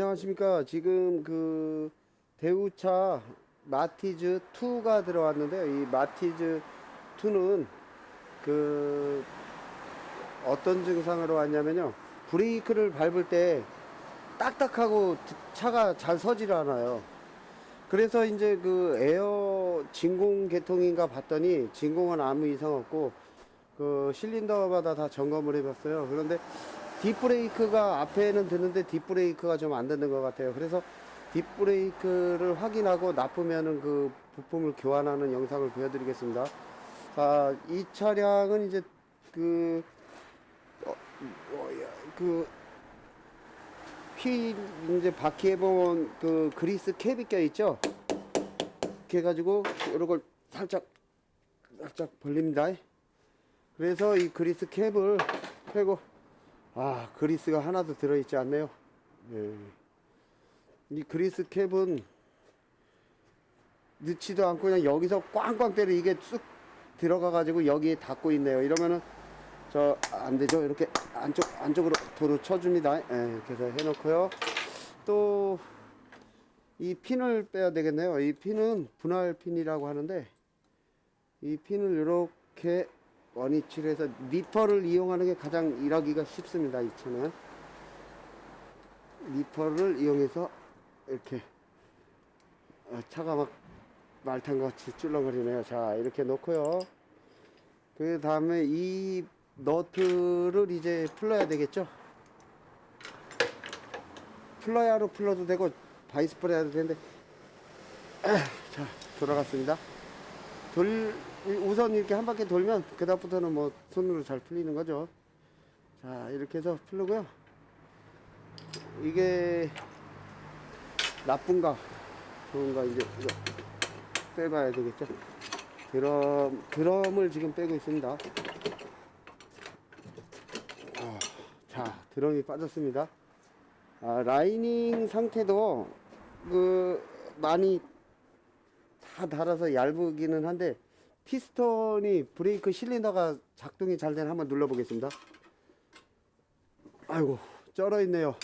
안녕하십니까. 지금 그 대우차 마티즈 2가 들어왔는데요. 이 마티즈 2는 그 어떤 증상으로 왔냐면요. 브레이크를 밟을 때 딱딱하고 차가 잘 서질 않아요. 그래서 이제 그 에어 진공 계통인가 봤더니 진공은 아무 이상 없고 그 실린더마다 다 점검을 해봤어요. 그런데 뒷브레이크가 앞에는 드는데 뒷브레이크가 좀 안 듣는 것 같아요. 그래서 뒷브레이크를 확인하고 나쁘면은 그 부품을 교환하는 영상을 보여드리겠습니다. 자, 이 차량은 이제 그, 어, 그, 이제 바퀴에 보면 그 그리스 캡이 껴있죠? 이렇게 해가지고, 이런 걸 살짝 벌립니다. 그래서 이 그리스 캡을 빼고, 그리스가 하나도 들어있지 않네요. 예. 이 그리스 캡은 넣지도 않고 그냥 여기서 꽝꽝 때려 이게 쑥 들어가가지고 여기에 닿고 있네요. 이러면은 저 안되죠. 이렇게 안쪽으로 도로 쳐줍니다. 예, 이렇게 해서 해놓고요. 또 이 핀을 빼야 되겠네요. 이 핀은 분할 핀이라고 하는데 이 핀을 이렇게 원위치로 해서 니퍼를 이용하는 게 가장 일하기가 쉽습니다. 이 차는 니퍼를 이용해서 이렇게 차가 막 말탄같이 찔러거리네요. 자, 이렇게 놓고요. 그 다음에 이 너트를 이제 풀러야 되겠죠. 플러야로 풀러도 되고 바이스프레 해도 되는데 자, 돌아갔습니다. 우선 이렇게 한 바퀴 돌면 그 다음부터는 뭐 손으로 잘 풀리는 거죠. 자, 이렇게 해서 풀르고요. 이게 나쁜가 좋은가 이제 이거 빼봐야 되겠죠. 드럼을 지금 빼고 있습니다. 자, 드럼이 빠졌습니다. 라이닝 상태도 그 많이 다 달아서 얇기는 한데 피스톤이 브레이크 실린더가 작동이 잘 되나 한번 눌러 보겠습니다. 아이고, 쩔어 있네요.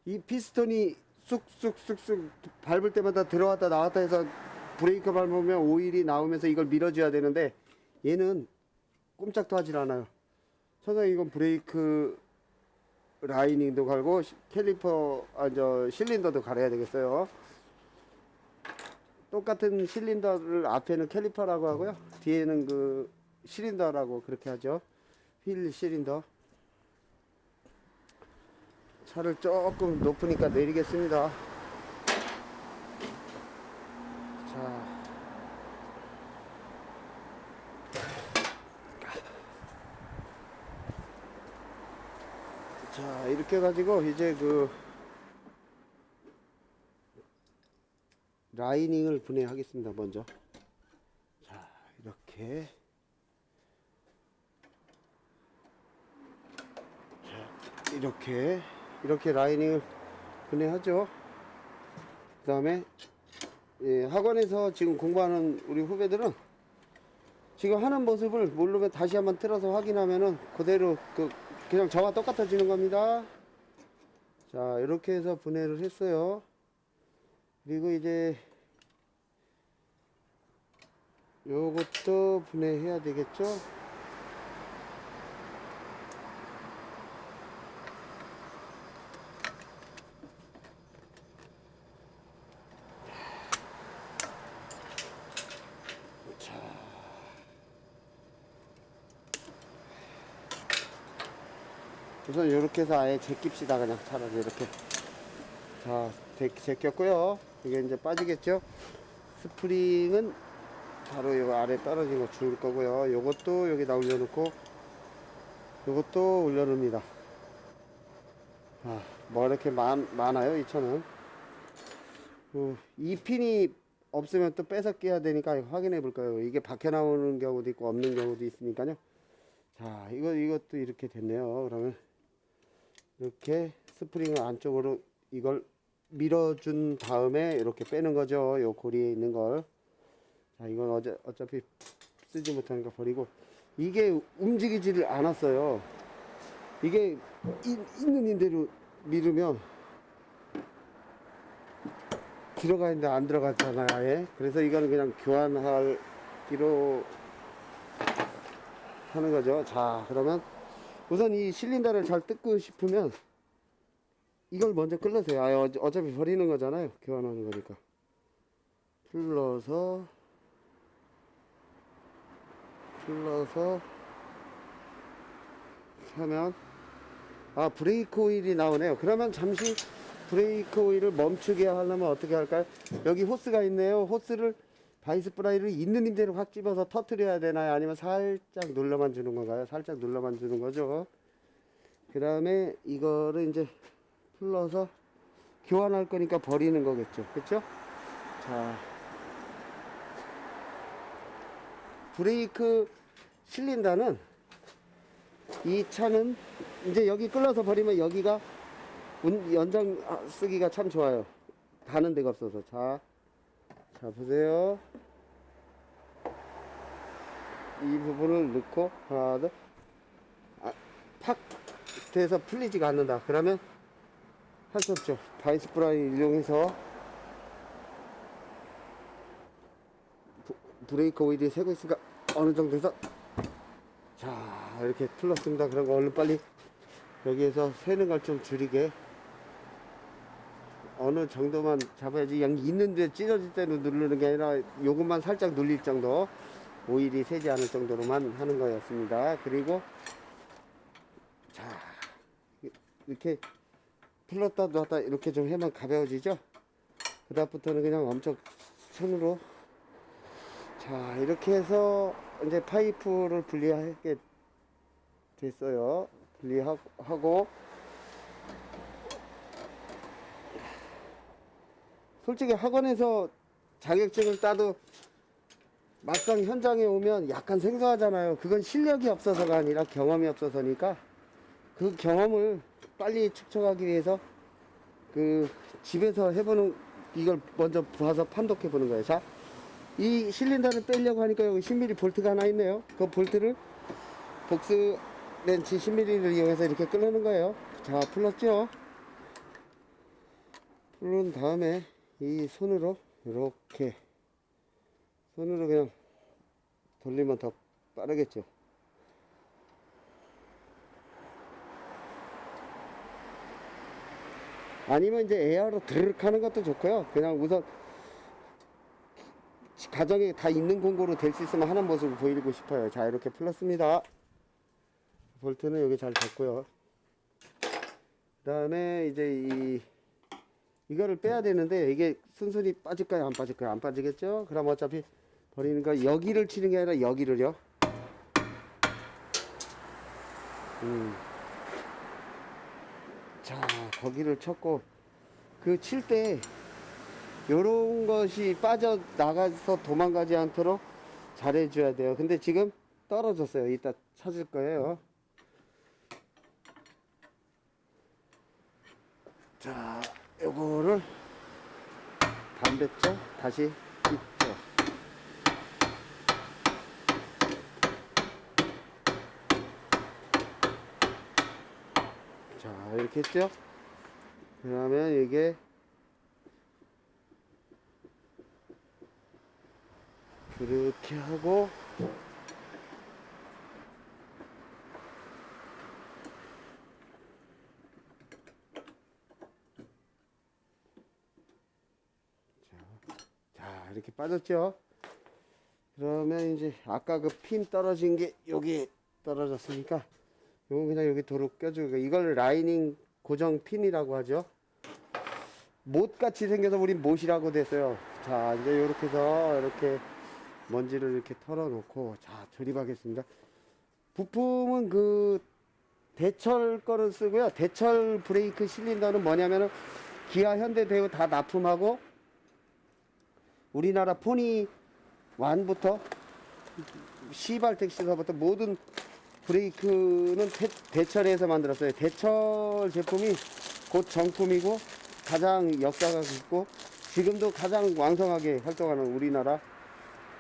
이 피스톤이 쑥쑥쑥쑥 밟을 때마다 들어왔다 나왔다 해서 브레이크 밟으면 오일이 나오면서 이걸 밀어줘야 되는데 얘는 꼼짝도 하질 않아요. 선생님, 이건 브레이크 라이닝도 갈고 캘리퍼 실린더도 갈아야 되겠어요. 똑같은 실린더를 앞에는 캘리퍼라고 하고요, 뒤에는 그 실린더라고 그렇게 하죠. 휠 실린더. 차를 조금 높으니까 내리겠습니다. 자, 이렇게 해가지고 이제 그 라이닝을 분해하겠습니다. 먼저 자, 이렇게 라이닝을 분해하죠. 그 다음에 학원에서 지금 공부하는 우리 후배들은 지금 하는 모습을 모르면 다시 한번 틀어서 확인하면은 그대로 그냥 저와 똑같아지는 겁니다. 자, 이렇게 해서 분해를 했어요. 그리고 이제 요것도 분해해야 되겠죠. 우선 이렇게 해서 아예 제낍시다. 그냥 차라리 이렇게. 자, 제꼈고요. 이게 이제 빠지겠죠. 스프링은 바로 요 아래 떨어진 거 줄 거고요. 요것도 여기다 올려놓고 요것도 올려놓습니다. 뭐 이렇게 많아요 이 차는. 이 핀이 없으면 또 빼서 끼야 되니까 확인해 볼 거예요. 이게 박혀 나오는 경우도 있고 없는 경우도 있으니까요. 자, 이것도 이렇게 됐네요. 그러면 이렇게 스프링을 안쪽으로 이걸 밀어준 다음에 이렇게 빼는 거죠. 요 고리에 있는 걸. 자, 이건 어차피 쓰지 못하니까 버리고, 이게 움직이지를 않았어요. 이게 있는 대로 밀으면 들어가 있는데 안 들어갔잖아요. 아예. 그래서 이거는 그냥 교환하기로 하는 거죠. 자, 그러면 우선 이 실린더를 잘 뜯고 싶으면 이걸 먼저 끌러세요. 어차피 버리는 거잖아요. 교환하는 거니까. 풀러서 하면 브레이크 오일이 나오네요. 그러면 잠시 브레이크 오일을 멈추게 하려면 어떻게 할까요? 여기 호스가 있네요. 호스를 바이스 프라이를 있는 임대로 확 집어서 터트려야 되나요? 아니면 살짝 눌러만 주는 건가요? 살짝 눌러만 주는 거죠. 그 다음에 이거를 이제 풀러서 교환할 거니까 버리는 거겠죠. 그쵸? 자, 브레이크 실린더는 이 차는 이제 여기 끌어서 버리면 여기가 연장 쓰기가 참 좋아요. 닿는 데가 없어서. 자 보세요. 이 부분을 넣고 하나 더 팍 돼서 풀리지가 않는다. 그러면 할 수 없죠. 바이스 프라이 이용해서 브레이크 오일이 새고 있으니까 어느 정도에서 자 이렇게 풀렀습니다. 그런 거 얼른 빨리 여기에서 새는 걸 좀 줄이게 어느 정도만 잡아야지. 그냥 있는데 찢어질 때는 누르는 게 아니라 요것만 살짝 눌릴 정도, 오일이 새지 않을 정도로만 하는 거였습니다. 그리고 자 이렇게 풀렀다 놨다 이렇게 좀 하면 가벼워지죠. 그 다음부터는 그냥 엄청 손으로 자 이렇게 해서 이제 파이프를 분리하게 됐어요. 분리하고 솔직히 학원에서 자격증을 따도 막상 현장에 오면 약간 생소하잖아요. 그건 실력이 없어서가 아니라 경험이 없어서니까 그 경험을 빨리 축적하기 위해서 그 집에서 해보는 이걸 먼저 봐서 판독해 보는 거예요. 자, 이 실린더를 빼려고 하니까 여기 10mm 볼트가 하나 있네요. 그 볼트를 복스 렌치 10mm를 이용해서 이렇게 끌는 거예요. 자, 풀었죠? 풀은 다음에 이 손으로 이렇게 손으로 그냥 돌리면 더 빠르겠죠. 아니면 이제 에어로 드르륵 하는 것도 좋고요. 그냥 우선 가정에 다 있는 공구로 될 수 있으면 하는 모습을 보이고 싶어요. 자, 이렇게 풀었습니다. 볼트는 여기 잘 졌고요. 그 다음에 이제 이거를 빼야 되는데 이게 순순히 빠질까요? 안 빠질까요? 안 빠지겠죠? 그럼 어차피 버리는 거 여기를 치는 게 아니라 여기를요. 자, 거기를 쳤고 그 칠 때 요런 것이 빠져나가서 도망가지 않도록 잘해줘야 돼요. 근데 지금 떨어졌어요. 이따 찾을 거예요. 자, 요거를 반대쪽 다시 입죠. 자, 이렇게 했죠. 그러면 이게 그렇게 하고 자 이렇게 빠졌죠. 그러면 이제 아까 그 핀 떨어진 게 여기 떨어졌으니까 요거 그냥 여기 도로 껴주고 이걸 라이닝 고정 핀이라고 하죠. 못 같이 생겨서 우린 못이라고 됐어요. 자 이제 이렇게 해서 이렇게 먼지를 이렇게 털어놓고 자 조립하겠습니다. 부품은 그 대철 거를 쓰고요. 대철 브레이크 실린더는 뭐냐면은 기아, 현대, 대우 다 납품하고 우리나라 포니 1부터 시발텍시서부터 모든 브레이크는 대철에서 만들었어요. 대철 제품이 곧 정품이고 가장 역사가 깊고 지금도 가장 왕성하게 활동하는 우리나라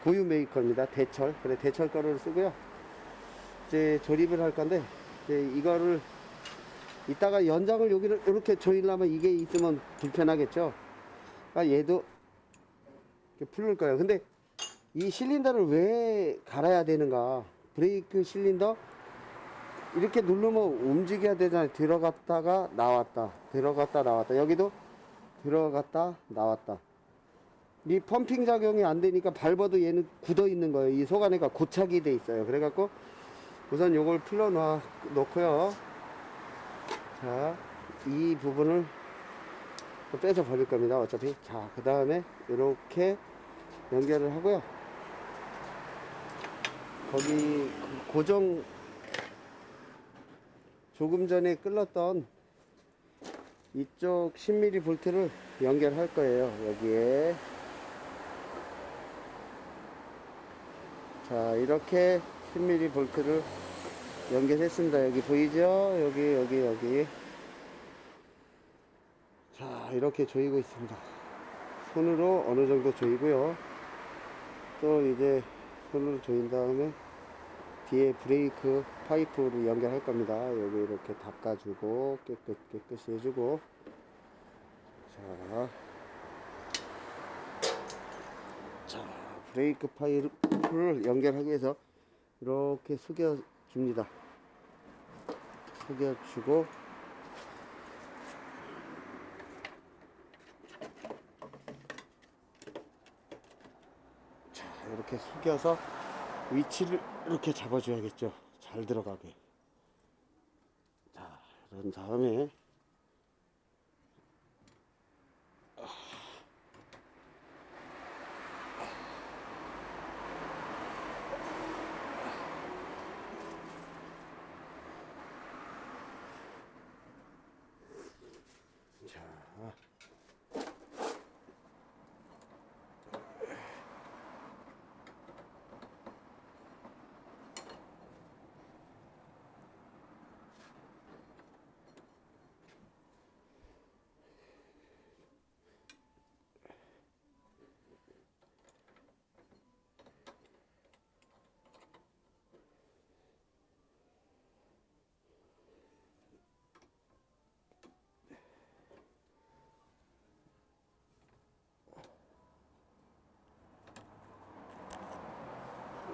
고유 메이커입니다. 대철. 그래 대철 거를 쓰고요. 이제 조립을 할 건데 이제 이거를 이따가 연장을 여기를 이렇게 조이려면 이게 있으면 불편하겠죠. 그러니까 얘도 이렇게 풀릴 거예요. 근데 이 실린더를 왜 갈아야 되는가? 브레이크 실린더 이렇게 누르면 움직여야 되잖아요. 들어갔다가 나왔다, 들어갔다 나왔다. 여기도 들어갔다 나왔다. 이 펌핑 작용이 안 되니까 밟아도 얘는 굳어 있는 거예요. 이 속안에가 고착이 돼 있어요. 그래갖고 우선 요걸 풀러 놓고요. 자, 이 부분을 빼서 버릴 겁니다. 어차피. 자, 그 다음에 이렇게 연결을 하고요. 거기 고정, 조금 전에 끌었던 이쪽 10mm 볼트를 연결할 거예요. 여기에. 자, 이렇게 10mm 볼트를 연결했습니다. 여기 보이죠? 여기. 자, 이렇게 조이고 있습니다. 손으로 어느 정도 조이고요. 또 이제 손으로 조인 다음에 뒤에 브레이크 파이프로 연결할 겁니다. 여기 이렇게 닦아주고 깨끗이 해주고. 자, 브레이크 파이프를 연결하기 위해서 이렇게 숙여 줍니다. 숙여 주고, 자, 이렇게 숙여서 위치를 이렇게 잡아줘야겠죠. 잘 들어가게. 자, 그런 다음에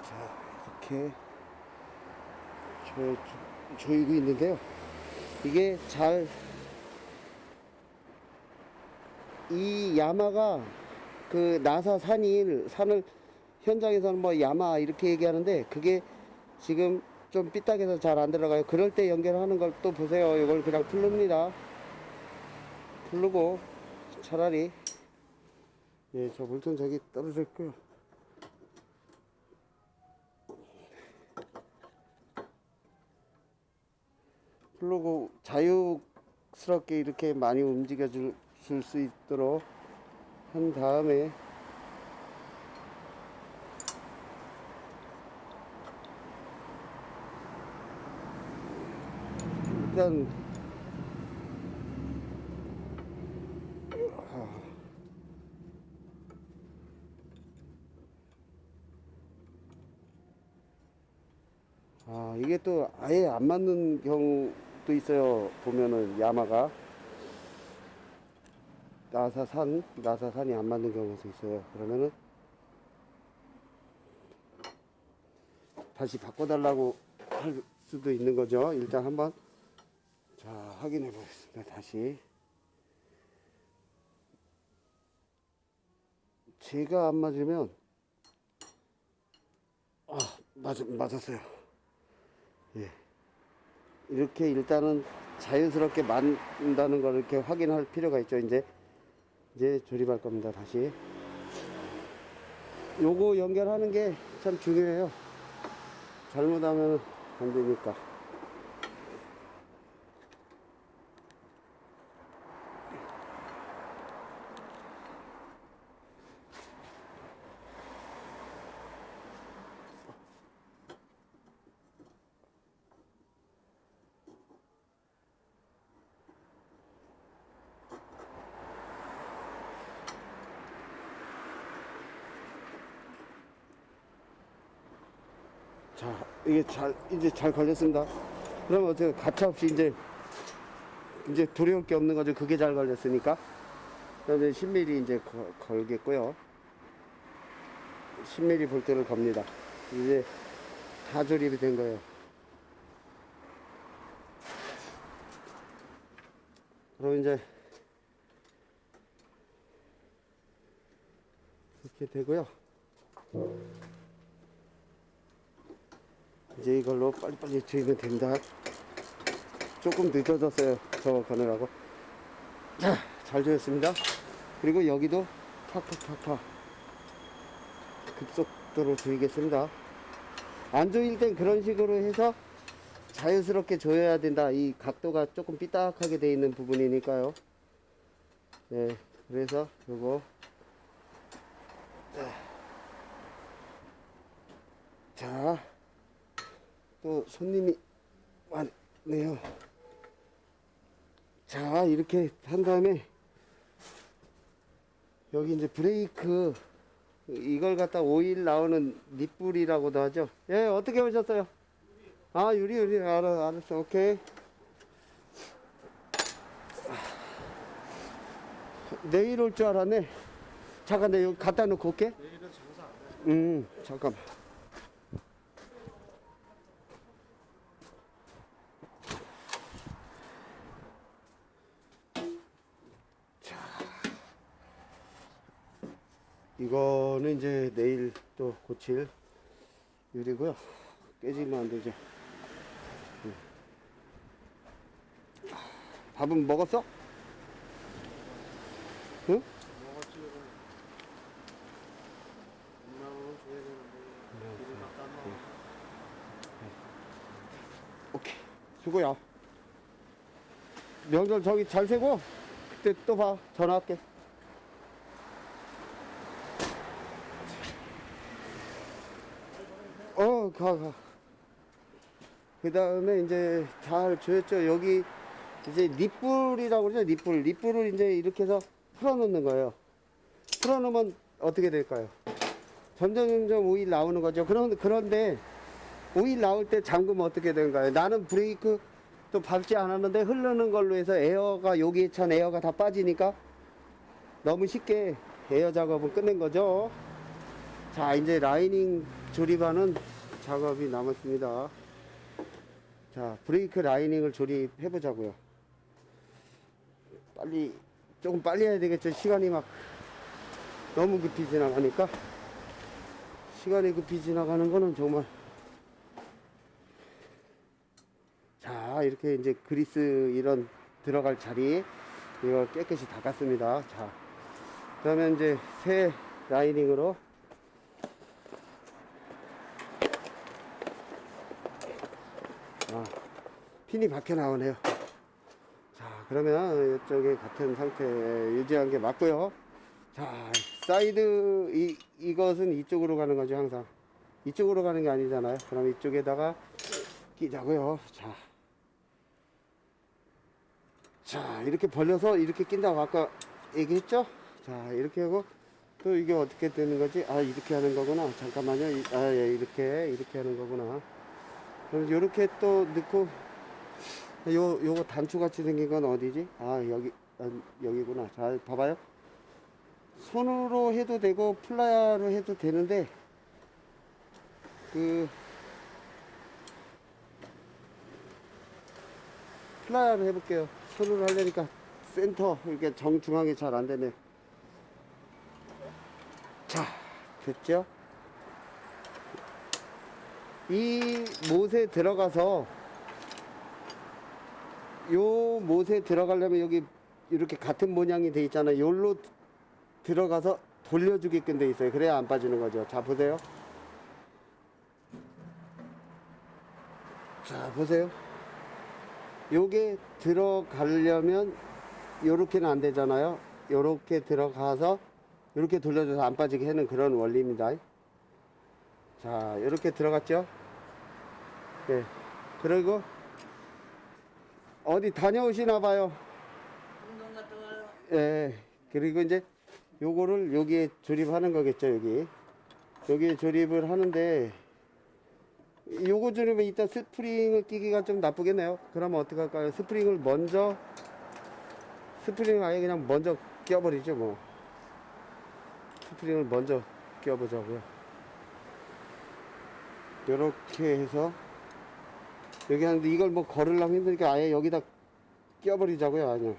자, 이렇게 조이고 있는데요. 이게 이 야마가 그 나사 산을 현장에서는 뭐 야마 이렇게 얘기하는데, 그게 지금 좀 삐딱해서 잘 안 들어가요. 그럴 때 연결하는 걸 또 보세요. 이걸 그냥 풀릅니다. 풀르고 차라리, 예, 저 볼트는 저기 떨어져 있고요. 풀르고 자유스럽게 이렇게 많이 움직여 줄 수 있도록 한 다음에, 일단 이게 또 아예 안 맞는 경우도 있어요. 보면은 야마가 나사산이 안 맞는 경우도 있어요. 그러면은 다시 바꿔달라고 할 수도 있는 거죠. 일단 한번 자 확인해 보겠습니다. 다시 제가 안 맞으면 맞았어요. 예, 이렇게 일단은 자연스럽게 맞는다는 걸 이렇게 확인할 필요가 있죠. 이제 조립할 겁니다. 다시 요거 연결하는 게 참 중요해요. 잘못하면 안 되니까. 자, 이게 이제 잘 걸렸습니다. 그러면 어떻게 가차없이 이제 두려울 게 없는 거죠. 그게 잘 걸렸으니까. 그다음에 10mm 이제 걸겠고요. 10mm 볼트를 겁니다. 이제 다 조립이 된 거예요. 그럼 이제 이렇게 되고요. 이제 이걸로 빨리빨리 조이면 됩니다. 조금 늦어졌어요. 저거 가느라고. 자, 잘 조였습니다. 그리고 여기도 탁탁탁탁 급속도로 조이겠습니다. 안 조일 땐 그런 식으로 해서 자연스럽게 조여야 된다. 이 각도가 조금 삐딱하게 돼 있는 부분이니까요. 네, 그래서 요거 자, 또 손님이 왔네요. 자, 이렇게 한 다음에 여기 이제 브레이크 이걸 갖다 오일 나오는 닛불이라고도 하죠. 예, 어떻게 오셨어요? 아, 유리 알았어. 오케이. 내일 올 줄 알았네. 잠깐 내가 여기 갖다 놓고 올게. 내일은 장사 안 해. 잠깐만. 자, 이거는 이제 내일 또 고칠 유리고요. 깨지면 안 되죠. 밥은 먹었어? 응? 먹었지. 엄마는 줘야 되는데 길을 갖다 놔. 오케이. 수고야. 명절 저기 잘 세고 그때 또 봐. 전화할게. 가. 그 다음에 이제 잘 조였죠. 여기 이제 닛불이라고 그러죠. 닛불을 이제 이렇게 해서 풀어놓는 거예요. 풀어놓으면 어떻게 될까요? 점점 오일 나오는 거죠. 그런데 오일 나올 때 잠그면 어떻게 되는가요? 나는 브레이크 또 밟지 않았는데 흐르는 걸로 해서 에어가 여기에 찬 에어가 다 빠지니까 너무 쉽게 에어 작업은 끝낸 거죠. 자, 이제 라이닝 조립하는 작업이 남았습니다. 자, 브레이크 라이닝을 조립해 보자고요. 조금 빨리 해야 되겠죠. 시간이 막 너무 급히 지나가니까. 시간이 급히 지나가는 거는 정말. 자, 이렇게 이제 그리스 이런 들어갈 자리 이걸 깨끗이 닦았습니다. 자, 그러면 이제 새 라이닝으로 핀이 박혀 나오네요. 자, 그러면 이쪽에 같은 상태 유지한 게 맞고요. 자, 사이드 이것은 이쪽으로 가는 거죠. 항상 이쪽으로 가는 게 아니잖아요. 그럼 이쪽에다가 끼자고요. 자, 이렇게 벌려서 이렇게 낀다고 아까 얘기했죠. 자, 이렇게 하고 또 이게 어떻게 되는 거지? 아, 이렇게 하는 거구나. 잠깐만요. 예, 이렇게 하는 거구나. 그럼 이렇게 또 넣고 요거 단추같이 생긴 건 어디지? 아, 여기구나. 자, 봐봐요. 손으로 해도 되고 플라이어로 해도 되는데 플라이어로 해볼게요. 손으로 하려니까 센터 이렇게 정중앙에 잘 안 되네. 자, 됐죠? 이 못에 들어가서 요 못에 들어가려면 여기 이렇게 같은 모양이 돼 있잖아요. 요로 들어가서 돌려주게끔 돼 있어요. 그래야 안 빠지는 거죠. 자, 보세요. 자, 보세요. 요게 들어가려면 요렇게는 안 되잖아요. 요렇게 들어가서 요렇게 돌려줘서 안 빠지게 하는 그런 원리입니다. 자, 요렇게 들어갔죠? 네. 그리고 어디 다녀오시나 봐요. 운동 갔다 와요. 예. 그리고 이제 요거를 여기에 조립하는 거겠죠. 여기에 조립을 하는데 요거 조립은 이따 스프링을 끼기가 좀 나쁘겠네요. 그러면 어떻게 할까요? 스프링을 아예 그냥 먼저 껴버리죠. 뭐 스프링을 먼저 껴보자고요. 요렇게 해서 여기 하는데 이걸 뭐 걸으려면 힘드니까 아예 여기다 껴버리자고요. 아니요.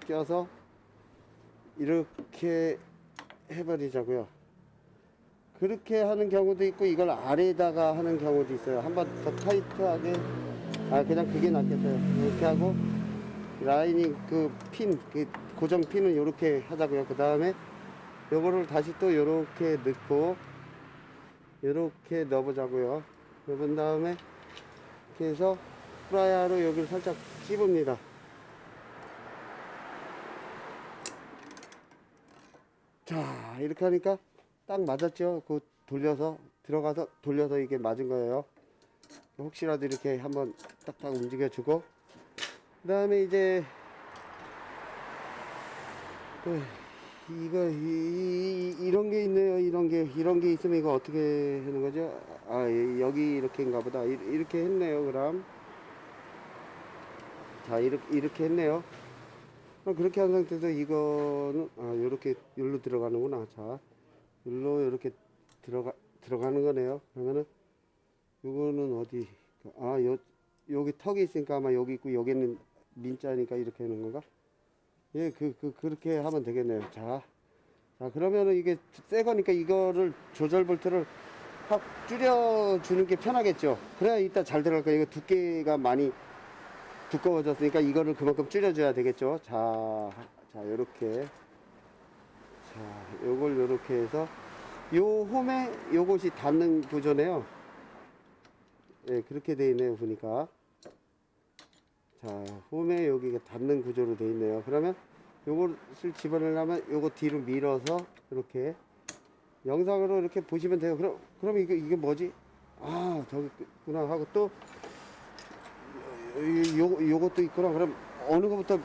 껴서 이렇게 해버리자고요. 그렇게 하는 경우도 있고 이걸 아래에다가 하는 경우도 있어요. 한번 더 타이트하게 그냥 그게 낫겠어요. 이렇게 하고 라이닝 그 핀, 그 고정 핀은 이렇게 하자고요. 그 다음에 요거를 다시 또 요렇게 넣고 요렇게 넣어보자고요. 넣은 다음에 이렇게 해서 프라이어로 여기를 살짝 찝읍니다. 자, 이렇게 하니까 딱 맞았죠. 그 돌려서 들어가서 돌려서 이게 맞은 거예요. 혹시라도 이렇게 한번 딱딱 움직여주고 그 다음에 이제 또 이런 게 있네요. 이런 게 있으면 이거 어떻게 하는 거죠? 여기 이렇게인가 보다. 이렇게 했네요. 그럼 자, 이렇게 했네요. 그렇게 한 상태에서 이거는 요렇게 여기로 들어가는구나. 자, 여기로 이렇게 들어가는 거네요. 그러면은 요거는 어디 여기 턱이 있으니까 아마 여기 있고 여기는 민자니까 이렇게 하는 건가? 예, 그렇게 하면 되겠네요. 자, 그러면은 이게 새 거니까 이거를 조절 볼트를 확 줄여주는 게 편하겠죠. 그래야 이따 잘 들어갈 거예요. 이거 두께가 많이 두꺼워졌으니까 이거를 그만큼 줄여줘야 되겠죠. 자, 요렇게. 자, 요걸 요렇게 해서 요 홈에 요것이 닿는 구조네요. 예, 그렇게 돼 있네요. 보니까. 자, 홈에 여기가 닿는 구조로 돼 있네요. 그러면 요것을 집어내려면 요거 뒤로 밀어서 이렇게 영상으로 이렇게 보시면 돼요. 그럼 이게 뭐지? 저기 있구나 하고 또 요것도 있구나. 그럼 어느 거부터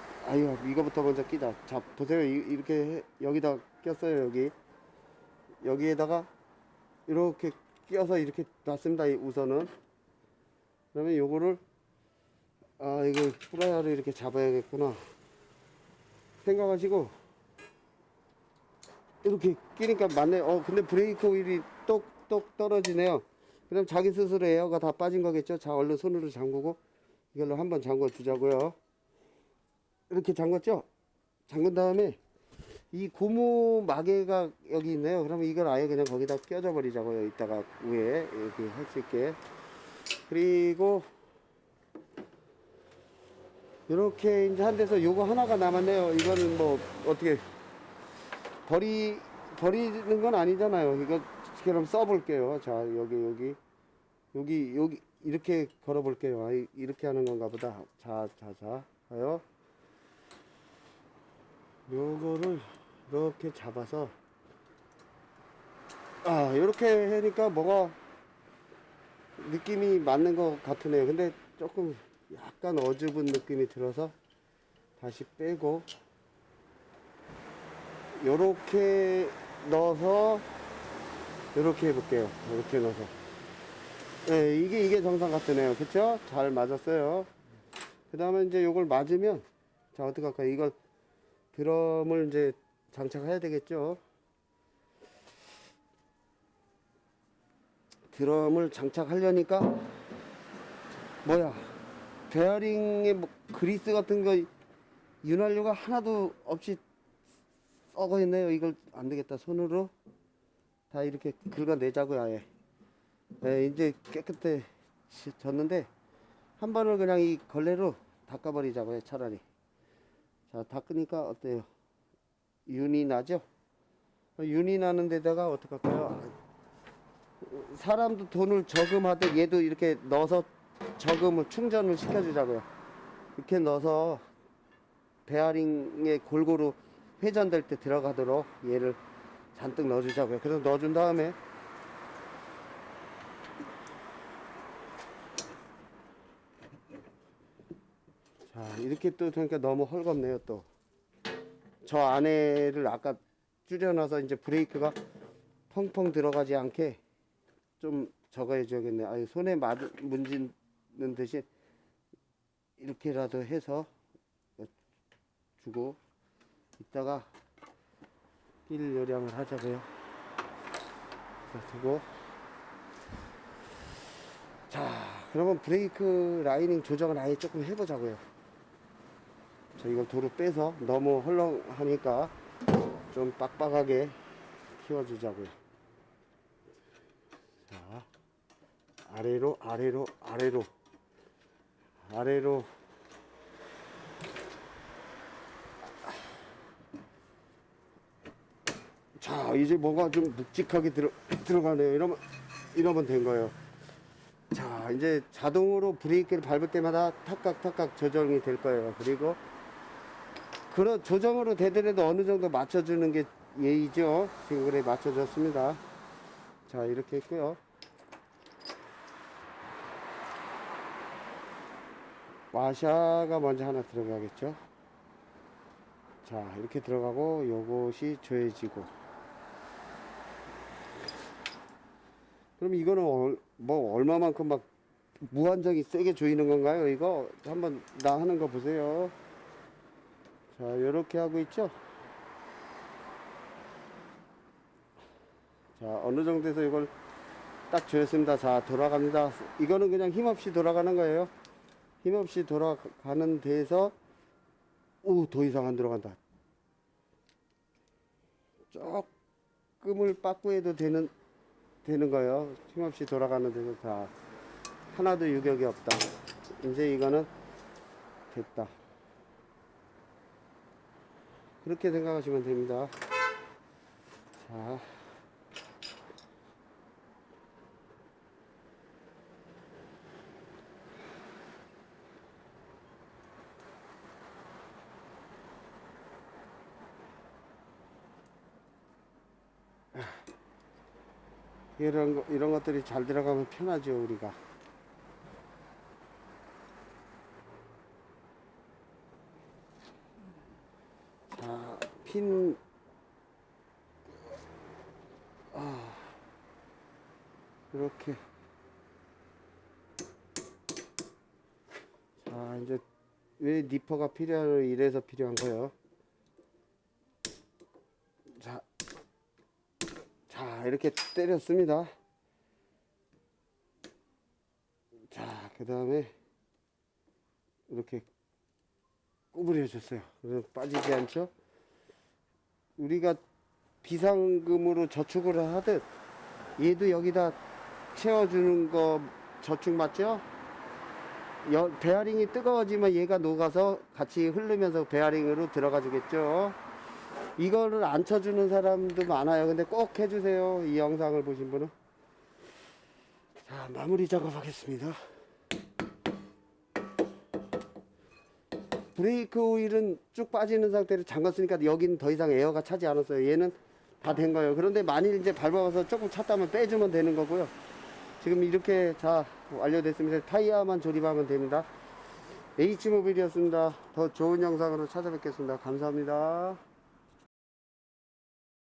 이거부터 먼저 끼자. 자, 보세요. 이렇게 여기다 꼈어요. 여기에다가 이렇게 끼워서 이렇게 놨습니다. 우선은 그러면 요거를 이거 프라이어를 이렇게 잡아야겠구나 생각하시고 이렇게 끼니까 맞네. 근데 브레이크 오일이 똑똑 떨어지네요. 그럼 자기 스스로 에어가 다 빠진 거겠죠. 자, 얼른 손으로 잠그고 이걸로 한번 잠궈 주자고요. 이렇게 잠궜죠. 잠근 다음에 이 고무 마개가 여기 있네요. 그러면 이걸 아예 그냥 거기다 껴줘 버리자고요. 이따가 위에 이렇게 할 수 있게. 그리고 이렇게 이제 한 데서 요거 하나가 남았네요. 이거는 뭐 어떻게 버리는 건 아니잖아요. 이거 그럼 써볼게요. 자, 여기 이렇게 걸어볼게요. 이렇게 하는 건가 보다. 가요. 요거를 이렇게 잡아서 이렇게 하니까 뭐가 느낌이 맞는 것 같으네요. 근데 조금 약간 어줍은 느낌이 들어서 다시 빼고 요렇게 넣어서 요렇게 해볼게요. 이렇게 넣어서 네, 이게 정상 같으네요. 그쵸? 잘 맞았어요. 그 다음에 이제 요걸 맞으면 자, 어떻게 할까요? 이걸 드럼을 이제 장착해야 되겠죠. 드럼을 장착하려니까 베어링에 뭐 그리스 같은 거 윤활유가 하나도 없이 썩어 있네요. 이걸 안 되겠다. 손으로 다 이렇게 긁어내자고요. 아예. 네, 이제 깨끗해졌는데 한 번을 그냥 이 걸레로 닦아버리자고요. 차라리. 자, 닦으니까 어때요? 윤이 나죠? 윤이 나는 데다가 어떡할까요? 사람도 돈을 저금하듯 얘도 이렇게 넣어서 저금을 충전을 시켜주자고요. 이렇게 넣어서 베어링에 골고루 회전될 때 들어가도록 얘를 잔뜩 넣어주자고요. 그래서 넣어준 다음에 자, 이렇게 또 그러니까 너무 헐겁네요. 또 저 안에를 아까 줄여놔서 이제 브레이크가 펑펑 들어가지 않게 좀 저거 해줘야겠네. 손에 문지는 듯이 이렇게라도 해서 주고 이따가 끼를 요량을 하자고요. 여기다 두고. 자, 그러면 브레이크 라이닝 조정을 아예 조금 해보자고요. 자, 이걸 도로 빼서 너무 헐렁하니까 좀 빡빡하게 키워주자고요. 자, 아래로, 아래로, 아래로, 아래로. 자, 이제 뭐가 좀 묵직하게 들어가네요. 이러면 된 거예요. 자, 이제 자동으로 브레이크를 밟을 때마다 탁각 조정이 될 거예요. 그리고 그런 조정으로 되더라도 어느 정도 맞춰주는 게 예의죠. 지금 그래 맞춰줬습니다. 자, 이렇게 했고요. 와샤가 먼저 하나 들어가겠죠. 자, 이렇게 들어가고 요것이 조여지고. 그럼 이거는 뭐 얼마만큼 막 무한정이 세게 조이는 건가요? 이거 한번 나 하는 거 보세요. 자, 요렇게 하고 있죠. 자, 어느 정도에서 이걸 딱 조였습니다. 자, 돌아갑니다. 이거는 그냥 힘없이 돌아가는 거예요. 힘없이 돌아가는 데에서 더 이상 안 들어간다. 조금을 빠꾸해도 되는 거예요. 힘없이 돌아가는 데서. 자, 하나도 유격이 없다. 이제 이거는 됐다. 그렇게 생각하시면 됩니다. 자, 이런 것들이 잘 들어가면 편하죠, 우리가. 자, 이렇게. 자, 이제 왜 니퍼가 필요하려 이래서 필요한 거예요. 자, 이렇게 때렸습니다. 자, 그 다음에 이렇게 구부려 줬어요. 그래서 빠지지 않죠. 우리가 비상금으로 저축을 하듯 얘도 여기다 채워주는 거 저축 맞죠? 베어링이 뜨거워지면 얘가 녹아서 같이 흐르면서 베어링으로 들어가 주겠죠. 이거를 안 쳐주는 사람도 많아요. 근데 꼭 해주세요. 이 영상을 보신 분은. 자, 마무리 작업하겠습니다. 브레이크 오일은 쭉 빠지는 상태로 잠갔으니까 여기는 더 이상 에어가 차지 않았어요. 얘는 다 된 거예요. 그런데 만일 이제 밟아서 조금 찼다면 빼주면 되는 거고요. 지금 이렇게 다 완료됐습니다. 타이어만 조립하면 됩니다. H모빌이었습니다. 더 좋은 영상으로 찾아뵙겠습니다. 감사합니다.